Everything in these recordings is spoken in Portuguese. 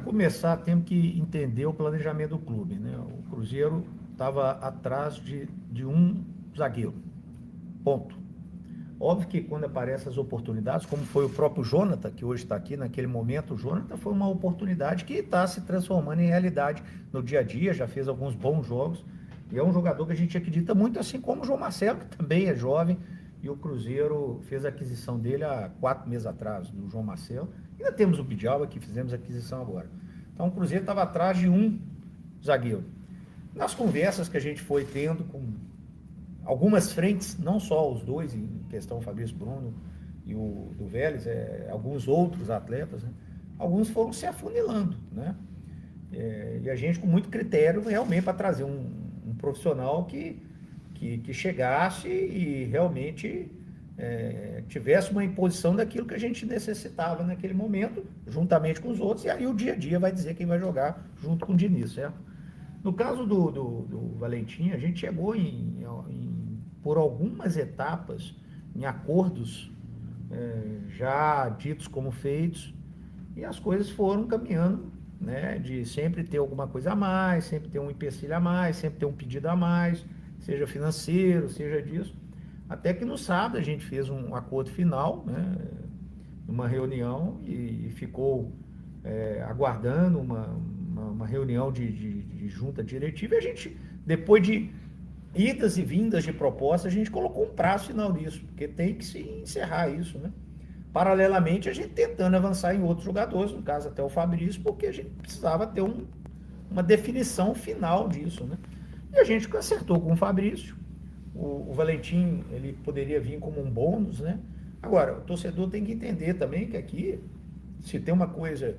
começar, temos que entender o planejamento do clube, né? O Cruzeiro estava atrás de um zagueiro, ponto. Óbvio que quando aparecem as oportunidades, como foi o próprio Jonathan, que hoje está aqui, naquele momento, o Jonathan foi uma oportunidade que está se transformando em realidade no dia a dia, já fez alguns bons jogos, e é um jogador que a gente acredita muito, assim como o João Marcelo, que também é jovem, e o Cruzeiro fez a aquisição dele há 4 meses atrás, do João Marcelo. Ainda temos o Bidjalba, que fizemos a aquisição agora. Então o Cruzeiro estava atrás de um zagueiro. Nas conversas que a gente foi tendo com algumas frentes, não só os dois, em questão o Fabrício Bruno e o do Vélez, alguns outros atletas, né? Alguns foram se afunilando, né? E a gente com muito critério realmente para trazer um profissional que chegasse e realmente tivesse uma imposição daquilo que a gente necessitava naquele momento, juntamente com os outros, e aí o dia a dia vai dizer quem vai jogar junto com o Diniz, certo? No caso do Valentim, a gente chegou por algumas etapas em acordos já ditos como feitos, e as coisas foram caminhando, né, de sempre ter alguma coisa a mais, sempre ter um empecilho a mais, sempre ter um pedido a mais, seja financeiro, seja disso, até que no sábado a gente fez um acordo final, né, numa reunião, e ficou aguardando uma reunião de junta diretiva, e a gente, depois de idas e vindas de propostas, a gente colocou um prazo final nisso, porque tem que se encerrar isso, né? Paralelamente, a gente tentando avançar em outros jogadores, no caso até o Fabrício, porque a gente precisava ter uma definição final disso, né? E a gente acertou com o Fabrício. O Valentim, ele poderia vir como um bônus, né? Agora, o torcedor tem que entender também que aqui, se tem uma coisa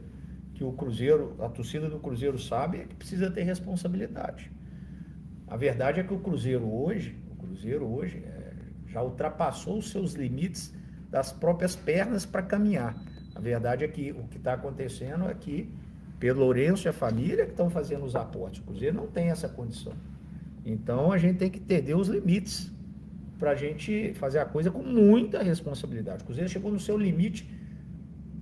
que o Cruzeiro, a torcida do Cruzeiro sabe, é que precisa ter responsabilidade. A verdade é que o Cruzeiro hoje já ultrapassou os seus limites das próprias pernas para caminhar. A verdade é que o que está acontecendo é que Pedro Lourenço e a família que estão fazendo os aportes. O Cruzeiro não tem essa condição. Então a gente tem que entender os limites para a gente fazer a coisa com muita responsabilidade. O Cruzeiro chegou no seu limite,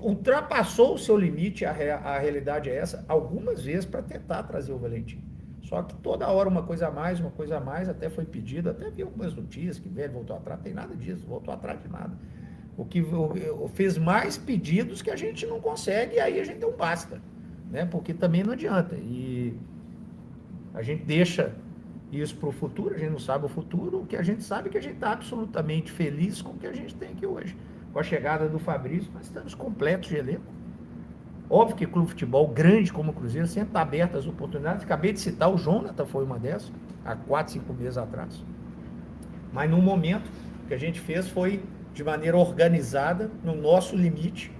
ultrapassou o seu limite, a realidade é essa, algumas vezes para tentar trazer o Valentim. Só que toda hora uma coisa a mais, até foi pedido, até vi algumas notícias que velho voltou atrás, não tem nada disso, voltou atrás de nada. O que fez mais pedidos que a gente não consegue, e aí a gente deu um basta, né? Porque também não adianta. E a gente deixa isso para o futuro, a gente não sabe o futuro, o que a gente sabe é que a gente está absolutamente feliz com o que a gente tem aqui hoje. Com a chegada do Fabrício, nós estamos completos de elenco. Óbvio que clube de futebol grande como o Cruzeiro sempre está aberto às oportunidades. Acabei de citar, o Jonathan foi uma dessas, há 4, 5 meses atrás. Mas no momento que a gente fez foi de maneira organizada, no nosso limite,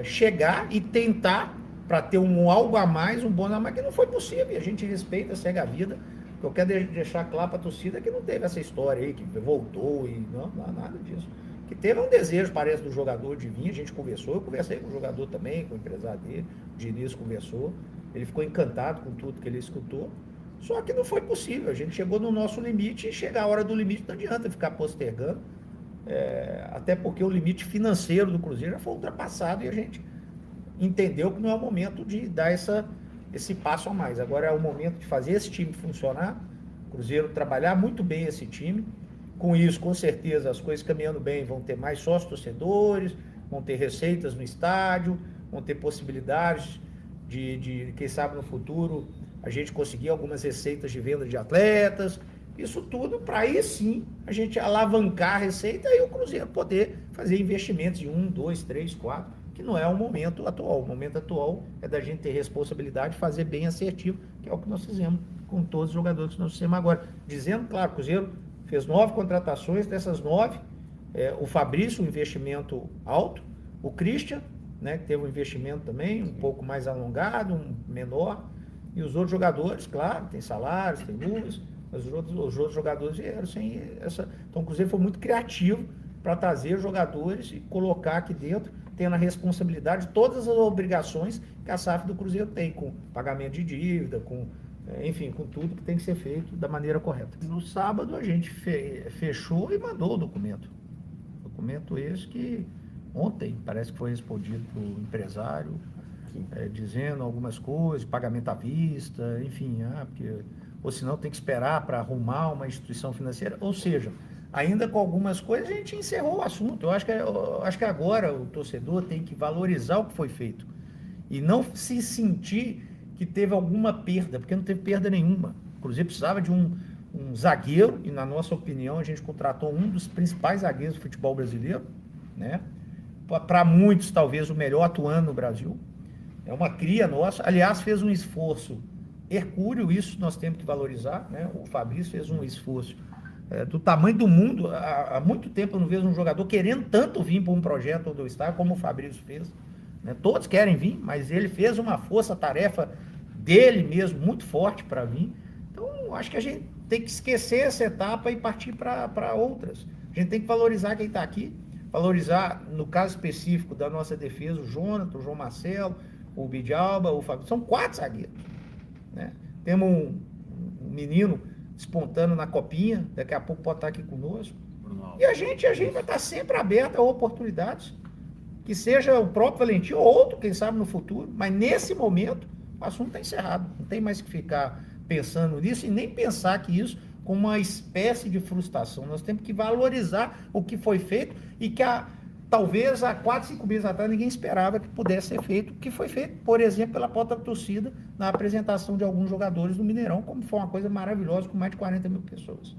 chegar e tentar para ter algo a mais, um bônus a mais, que não foi possível. E a gente respeita, segue a vida. Eu quero deixar claro para a torcida que não teve essa história aí, que voltou e não nada disso. Que teve um desejo, parece, do jogador de vir, a gente conversou, eu conversei com o jogador também, com o empresário dele, o Diniz conversou, ele ficou encantado com tudo que ele escutou, só que não foi possível, a gente chegou no nosso limite e chega a hora do limite, não adianta ficar postergando, até porque o limite financeiro do Cruzeiro já foi ultrapassado e a gente entendeu que não é o momento de dar esse passo a mais, agora é o momento de fazer esse time funcionar, o Cruzeiro trabalhar muito bem esse time. Com isso, com certeza, as coisas caminhando bem, vão ter mais sócios torcedores, vão ter receitas no estádio, vão ter possibilidades de quem sabe no futuro, a gente conseguir algumas receitas de venda de atletas, isso tudo para aí sim a gente alavancar a receita e o Cruzeiro poder fazer investimentos de 1, 2, 3, 4, que não é o momento atual. O momento atual é da gente ter responsabilidade, fazer bem assertivo, que é o que nós fizemos com todos os jogadores que nós fizemos agora. Dizendo, claro, o Cruzeiro fez 9 contratações, dessas 9, o Fabrício, um investimento alto, o Christian, né, que teve um investimento também, um pouco mais alongado, um menor, e os outros jogadores, claro, tem salários, tem luvas, mas os outros jogadores vieram sem essa... Então o Cruzeiro foi muito criativo para trazer jogadores e colocar aqui dentro, tendo a responsabilidade de todas as obrigações que a SAF do Cruzeiro tem, com pagamento de dívida, com... enfim, com tudo que tem que ser feito da maneira correta. No sábado a gente fechou e mandou o documento. Documento esse que ontem parece que foi respondido pelo empresário. dizendo algumas coisas, pagamento à vista, enfim, ou senão tem que esperar para arrumar uma instituição financeira, ou seja, ainda com algumas coisas a gente encerrou o assunto. Eu acho que agora o torcedor tem que valorizar o que foi feito e não se sentir que teve alguma perda, porque não teve perda nenhuma. O Cruzeiro precisava de um zagueiro, e na nossa opinião a gente contratou um dos principais zagueiros do futebol brasileiro, né? Para muitos talvez o melhor atuando no Brasil. É uma cria nossa, aliás fez um esforço hercúleo, isso nós temos que valorizar, né? O Fabrício fez um esforço do tamanho do mundo. Há muito tempo eu não vejo um jogador querendo tanto vir para um projeto onde eu estava como o Fabrício fez, né? Todos querem vir, mas ele fez uma força-tarefa dele mesmo muito forte para vir. Então acho que a gente tem que esquecer essa etapa e partir para outras. A gente tem que valorizar quem está aqui, valorizar, no caso específico da nossa defesa, o Jonathan, o João Marcelo, o Bidjalba, o Fábio. São 4 zagueiros, né? Temos um menino despontando na copinha, daqui a pouco pode estar aqui conosco. E a gente vai estar sempre aberto a oportunidades, que seja o próprio Valentim ou outro, quem sabe no futuro, mas nesse momento o assunto está encerrado. Não tem mais que ficar pensando nisso e nem pensar que isso como uma espécie de frustração. Nós temos que valorizar o que foi feito e que talvez há 4, 5 meses atrás ninguém esperava que pudesse ser feito, que foi feito, por exemplo, pela própria torcida na apresentação de alguns jogadores do Mineirão, como foi uma coisa maravilhosa com mais de 40 mil pessoas.